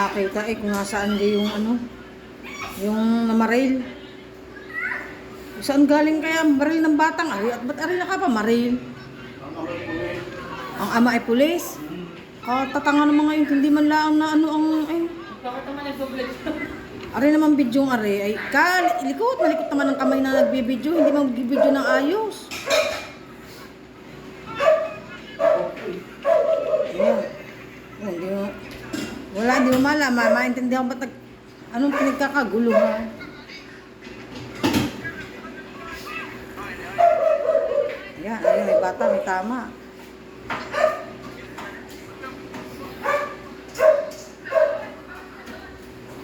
makita eh kung nasaan yung ano, yung namaril. Saan galing kaya baril ng batang ari at ba't ari naka pa maril? Ang ama ay pulis. Tatanga ng mga yun, hindi man lang na ano ang ay. Bakit naman nag-vlog? Ari naman bidyong ari ay malikot naman ang kamay na nagbibidyo, hindi man magbibidyo ng ayos. Yeah. Hindi mo malaman, maintindihan ko ba't anong pinagkakaguluhan. Yan, ayun, may bata, may tama.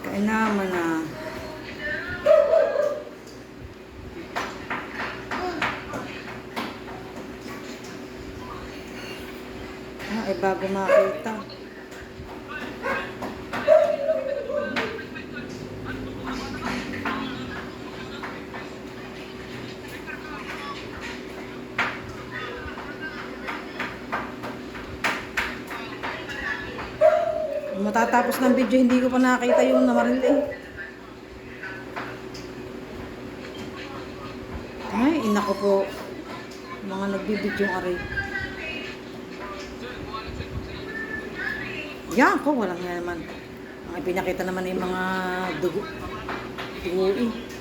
Kaya naman na. Ay bago makita. Matatapos ng video, hindi ko pa nakita yung namaril eh. Ay, inako po. Mga nagbibidyo aray. Yan ko, walang yan naman. Ang pinakita naman yung mga dugo. Dugo eh.